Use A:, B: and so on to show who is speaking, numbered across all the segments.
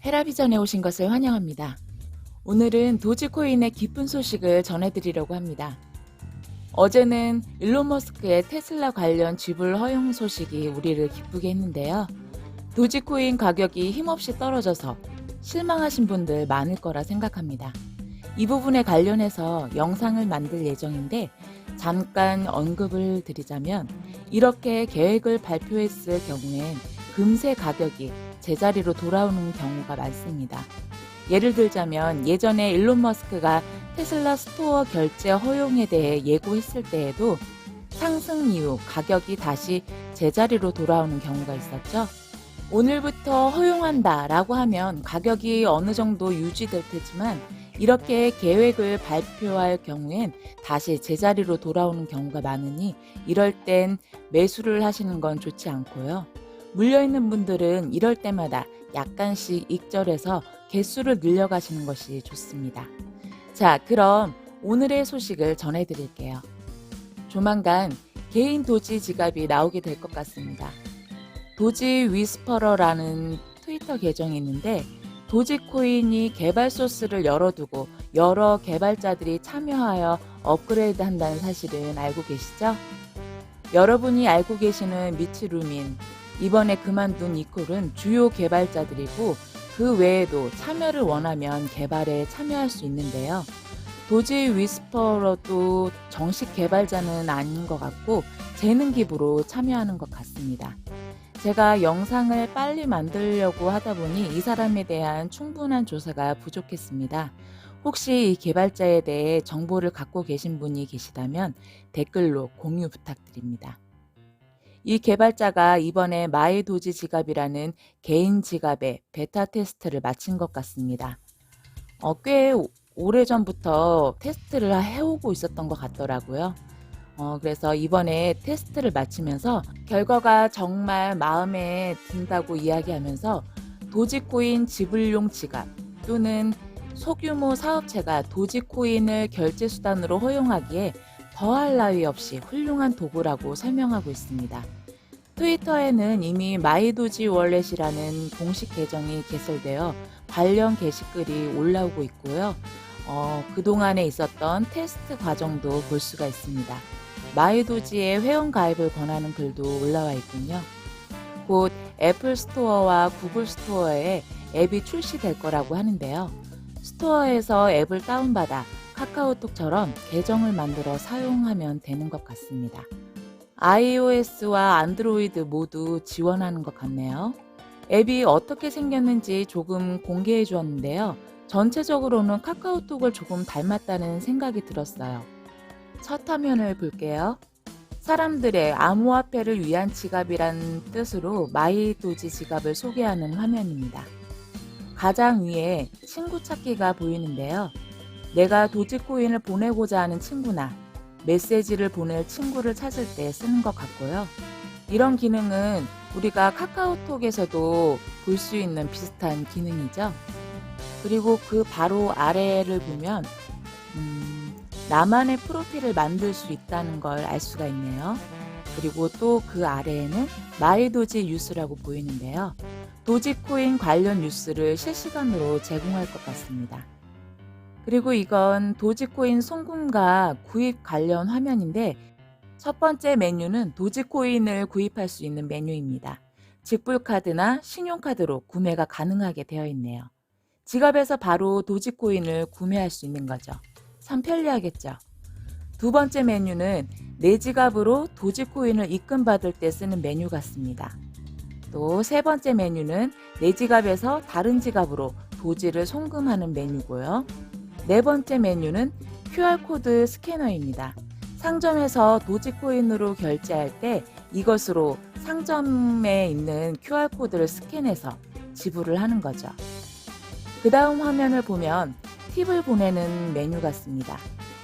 A: 헤라비전에 오신 것을 환영합니다. 오늘은 도지코인의 기쁜 소식을 전해드리려고 합니다. 어제는 일론 머스크의 테슬라 관련 지불 허용 소식이 우리를 기쁘게 했는데요. 도지코인 가격이 힘없이 떨어져서 실망하신 분들 많을 거라 생각합니다. 이 부분에 관련해서 영상을 만들 예정인데 잠깐 언급을 드리자면 이렇게 계획을 발표했을 경우엔 금세 가격이 제자리로 돌아오는 경우가 많습니다. 예를 들자면 예전에 일론 머스크가 테슬라 스토어 결제 허용에 대해 예고했을 때에도 상승 이후 가격이 다시 제자리로 돌아오는 경우가 있었죠. 오늘부터 허용한다 라고 하면 가격이 어느 정도 유지될 테지만 이렇게 계획을 발표할 경우엔 다시 제자리로 돌아오는 경우가 많으니 이럴 땐 매수를 하시는 건 좋지 않고요. 물려있는 분들은 이럴 때마다 약간씩 익절해서 개수를 늘려가시는 것이 좋습니다. 자, 그럼 오늘의 소식을 전해드릴게요. 조만간 개인 도지 지갑이 나오게 될 것 같습니다. 도지 위스퍼러라는 트위터 계정이 있는데 도지코인이 개발 소스를 열어두고 여러 개발자들이 참여하여 업그레이드 한다는 사실은 알고 계시죠? 여러분이 알고 계시는 미치 루민, 이번에 그만둔 이콜은 주요 개발자들이고 그 외에도 참여를 원하면 개발에 참여할 수 있는데요. 도지 위스퍼러도 정식 개발자는 아닌 것 같고 재능 기부로 참여하는 것 같습니다. 제가 영상을 빨리 만들려고 하다 보니 이 사람에 대한 충분한 조사가 부족했습니다. 혹시 이 개발자에 대해 정보를 갖고 계신 분이 계시다면 댓글로 공유 부탁드립니다. 이 개발자가 이번에 마이도지 지갑이라는 개인 지갑의 베타 테스트를 마친 것 같습니다. 꽤 오래전부터 테스트를 해오고 있었던 것 같더라고요. 그래서 이번에 테스트를 마치면서 결과가 정말 마음에 든다고 이야기하면서 도지코인 지불용 지갑 또는 소규모 사업체가 도지코인을 결제 수단으로 허용하기에 더할 나위 없이 훌륭한 도구라고 설명하고 있습니다. 트위터에는 이미 마이도지 월렛이라는 공식 계정이 개설되어 관련 게시글이 올라오고 있고요. 그동안에 있었던 테스트 과정도 볼 수가 있습니다. 마이도지에 회원 가입을 권하는 글도 올라와 있군요. 곧 애플 스토어와 구글 스토어에 앱이 출시될 거라고 하는데요. 스토어에서 앱을 다운받아 카카오톡처럼 계정을 만들어 사용하면 되는 것 같습니다. iOS와 안드로이드 모두 지원하는 것 같네요. 앱이 어떻게 생겼는지 조금 공개해 주었는데요. 전체적으로는 카카오톡을 조금 닮았다는 생각이 들었어요. 첫 화면을 볼게요. 사람들의 암호화폐를 위한 지갑이란 뜻으로 마이도지 지갑을 소개하는 화면입니다. 가장 위에 친구 찾기가 보이는데요. 내가 도지코인을 보내고자 하는 친구나 메시지를 보낼 친구를 찾을 때 쓰는 것 같고요. 이런 기능은 우리가 카카오톡에서도 볼 수 있는 비슷한 기능이죠. 그리고 그 바로 아래를 보면 나만의 프로필을 만들 수 있다는 걸 알 수가 있네요. 그리고 또 그 아래에는 마이도지 뉴스라고 보이는데요. 도지코인 관련 뉴스를 실시간으로 제공할 것 같습니다. 그리고 이건 도지코인 송금과 구입 관련 화면인데 첫 번째 메뉴는 도지코인을 구입할 수 있는 메뉴입니다. 직불카드나 신용카드로 구매가 가능하게 되어 있네요. 지갑에서 바로 도지코인을 구매할 수 있는 거죠. 참 편리하겠죠. 두 번째 메뉴는 내 지갑으로 도지코인을 입금받을 때 쓰는 메뉴 같습니다. 또 세 번째 메뉴는 내 지갑에서 다른 지갑으로 도지를 송금하는 메뉴고요. 네 번째 메뉴는 QR코드 스캐너입니다. 상점에서 도지코인으로 결제할 때 이것으로 상점에 있는 QR코드를 스캔해서 지불을 하는 거죠. 그 다음 화면을 보면 팁을 보내는 메뉴 같습니다.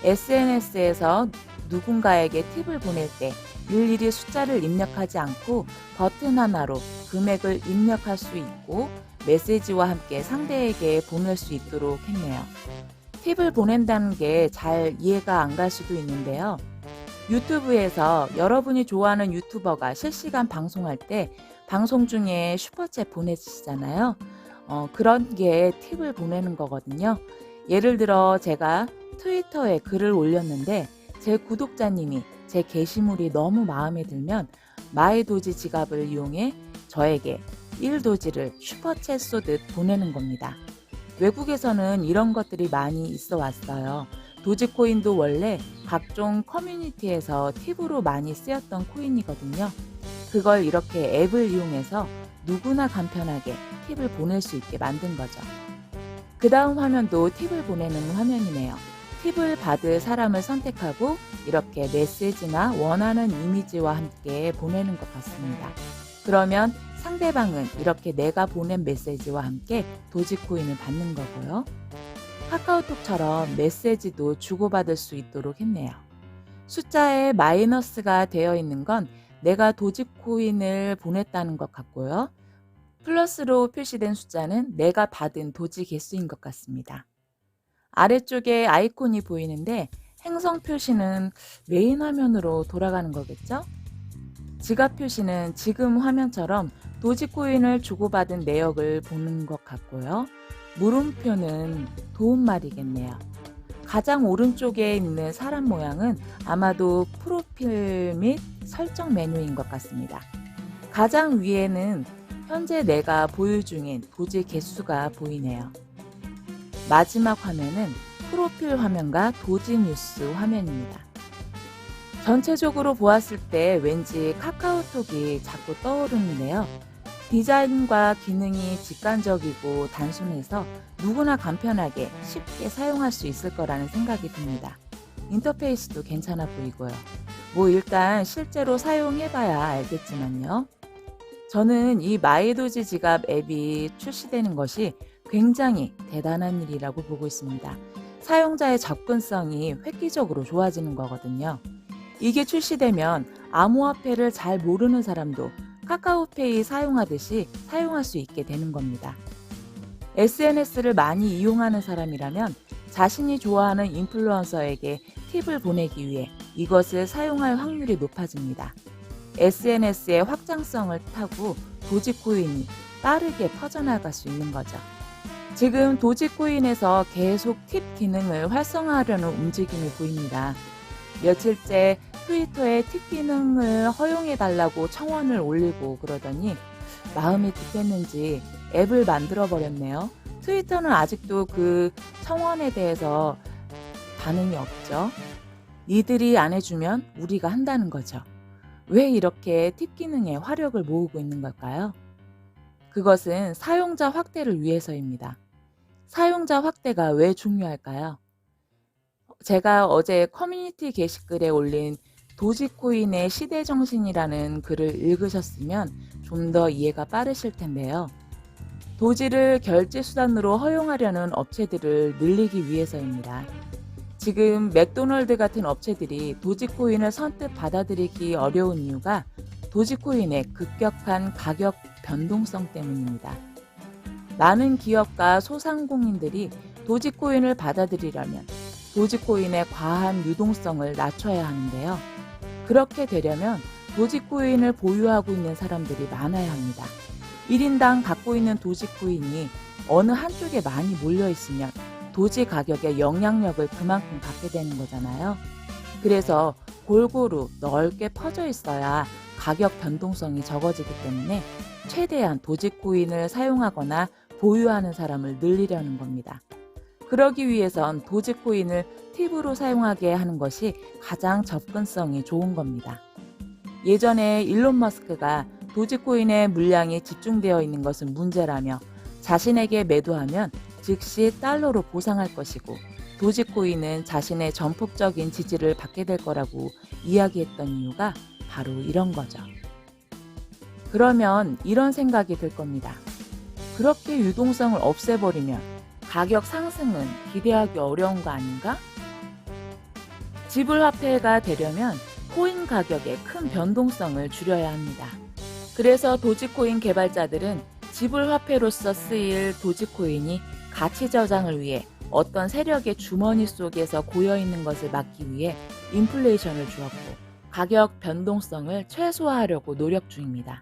A: SNS에서 누군가에게 팁을 보낼 때 일일이 숫자를 입력하지 않고 버튼 하나로 금액을 입력할 수 있고 메시지와 함께 상대에게 보낼 수 있도록 했네요. 팁을 보낸다는 게 잘 이해가 안 갈 수도 있는데요. 유튜브에서 여러분이 좋아하는 유튜버가 실시간 방송할 때 방송 중에 슈퍼챗 보내주시잖아요. 그런 게 팁을 보내는 거거든요. 예를 들어 제가 트위터에 글을 올렸는데 제 구독자님이 제 게시물이 너무 마음에 들면 마이도지 지갑을 이용해 저에게 1도지를 슈퍼챗 쏘듯 보내는 겁니다. 외국에서는 이런 것들이 많이 있어 왔어요. 도지코인도 원래 각종 커뮤니티에서 팁으로 많이 쓰였던 코인이거든요. 그걸 이렇게 앱을 이용해서 누구나 간편하게 팁을 보낼 수 있게 만든 거죠. 그 다음 화면도 팁을 보내는 화면이네요. 팁을 받을 사람을 선택하고 이렇게 메시지나 원하는 이미지와 함께 보내는 것 같습니다. 그러면 상대방은 이렇게 내가 보낸 메시지와 함께 도지코인을 받는 거고요. 카카오톡처럼 메시지도 주고받을 수 있도록 했네요. 숫자에 마이너스가 되어 있는 건 내가 도지코인을 보냈다는 것 같고요. 플러스로 표시된 숫자는 내가 받은 도지 개수인 것 같습니다. 아래쪽에 아이콘이 보이는데 행성 표시는 메인 화면으로 돌아가는 거겠죠? 지갑 표시는 지금 화면처럼 도지코인을 주고받은 내역을 보는 것 같고요. 물음표는 도움말이겠네요. 가장 오른쪽에 있는 사람 모양은 아마도 프로필 및 설정 메뉴인 것 같습니다. 가장 위에는 현재 내가 보유 중인 도지 개수가 보이네요. 마지막 화면은 프로필 화면과 도지 뉴스 화면입니다. 전체적으로 보았을 때 왠지 카카오톡이 자꾸 떠오르는데요. 디자인과 기능이 직관적이고 단순해서 누구나 간편하게 쉽게 사용할 수 있을 거라는 생각이 듭니다. 인터페이스도 괜찮아 보이고요. 일단 실제로 사용해봐야 알겠지만요. 저는 이 마이도지 지갑 앱이 출시되는 것이 굉장히 대단한 일이라고 보고 있습니다. 사용자의 접근성이 획기적으로 좋아지는 거거든요. 이게 출시되면 암호화폐를 잘 모르는 사람도 카카오페이 사용하듯이 사용할 수 있게 되는 겁니다. SNS를 많이 이용하는 사람이라면 자신이 좋아하는 인플루언서에게 팁을 보내기 위해 이것을 사용할 확률이 높아집니다. SNS의 확장성을 타고 도지코인이 빠르게 퍼져나갈 수 있는 거죠. 지금 도지코인에서 계속 팁 기능을 활성화하려는 움직임이 보입니다. 며칠째 트위터에 팁 기능을 허용해달라고 청원을 올리고 그러더니 마음이 급했는지 앱을 만들어 버렸네요. 트위터는 아직도 그 청원에 대해서 반응이 없죠. 니들이 안 해주면 우리가 한다는 거죠. 왜 이렇게 팁 기능에 화력을 모으고 있는 걸까요? 그것은 사용자 확대를 위해서입니다. 사용자 확대가 왜 중요할까요? 제가 어제 커뮤니티 게시글에 올린 도지코인의 시대정신이라는 글을 읽으셨으면 좀 더 이해가 빠르실 텐데요. 도지를 결제 수단으로 허용하려는 업체들을 늘리기 위해서입니다. 지금 맥도널드 같은 업체들이 도지코인을 선뜻 받아들이기 어려운 이유가 도지코인의 급격한 가격 변동성 때문입니다. 많은 기업과 소상공인들이 도지코인을 받아들이려면 도지코인의 과한 유동성을 낮춰야 하는데요. 그렇게 되려면 도지코인을 보유하고 있는 사람들이 많아야 합니다. 1인당 갖고 있는 도지코인이 어느 한쪽에 많이 몰려 있으면 도지 가격의 영향력을 그만큼 갖게 되는 거잖아요. 그래서 골고루 넓게 퍼져 있어야 가격 변동성이 적어지기 때문에 최대한 도지코인을 사용하거나 보유하는 사람을 늘리려는 겁니다. 그러기 위해선 도지코인을 팁으로 사용하게 하는 것이 가장 접근성이 좋은 겁니다. 예전에 일론 머스크가 도지코인의 물량이 집중되어 있는 것은 문제라며 자신에게 매도하면 즉시 달러로 보상할 것이고 도지코인은 자신의 전폭적인 지지를 받게 될 거라고 이야기했던 이유가 바로 이런 거죠. 그러면 이런 생각이 들 겁니다. 그렇게 유동성을 없애버리면 가격 상승은 기대하기 어려운 거 아닌가? 지불화폐가 되려면 코인 가격의 큰 변동성을 줄여야 합니다. 그래서 도지코인 개발자들은 지불화폐로서 쓰일 도지코인이 가치 저장을 위해 어떤 세력의 주머니 속에서 고여있는 것을 막기 위해 인플레이션을 주었고 가격 변동성을 최소화하려고 노력 중입니다.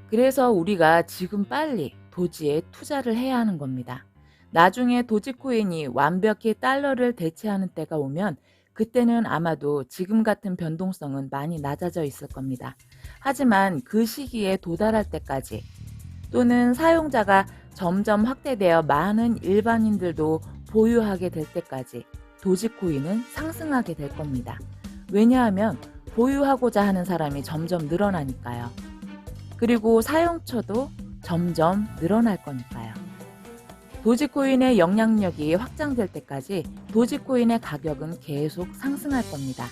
A: 그래서 우리가 지금 빨리 도지에 투자를 해야 하는 겁니다. 나중에 도지코인이 완벽히 달러를 대체하는 때가 오면 그때는 아마도 지금 같은 변동성은 많이 낮아져 있을 겁니다. 하지만 그 시기에 도달할 때까지 또는 사용자가 점점 확대되어 많은 일반인들도 보유하게 될 때까지 도지코인은 상승하게 될 겁니다. 왜냐하면 보유하고자 하는 사람이 점점 늘어나니까요. 그리고 사용처도 점점 늘어날 거니까요. 도지코인의 영향력이 확장될 때까지 도지코인의 가격은 계속 상승할 겁니다.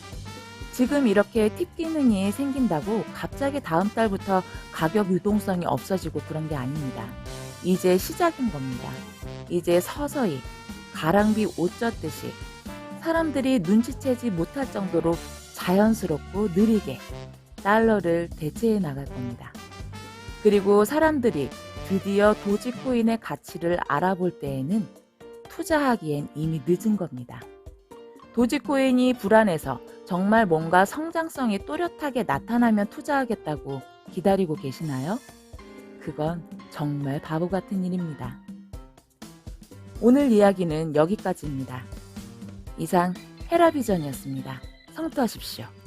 A: 지금 이렇게 팁 기능이 생긴다고 갑자기 다음 달부터 가격 유동성이 없어지고 그런 게 아닙니다. 이제 시작인 겁니다. 이제 서서히 가랑비 옷 젖듯이 사람들이 눈치채지 못할 정도로 자연스럽고 느리게 달러를 대체해 나갈 겁니다. 그리고 사람들이 드디어 도지코인의 가치를 알아볼 때에는 투자하기엔 이미 늦은 겁니다. 도지코인이 불안해서 정말 뭔가 성장성이 또렷하게 나타나면 투자하겠다고 기다리고 계시나요? 그건 정말 바보 같은 일입니다. 오늘 이야기는 여기까지입니다. 이상 헤라비전이었습니다. 성투하십시오.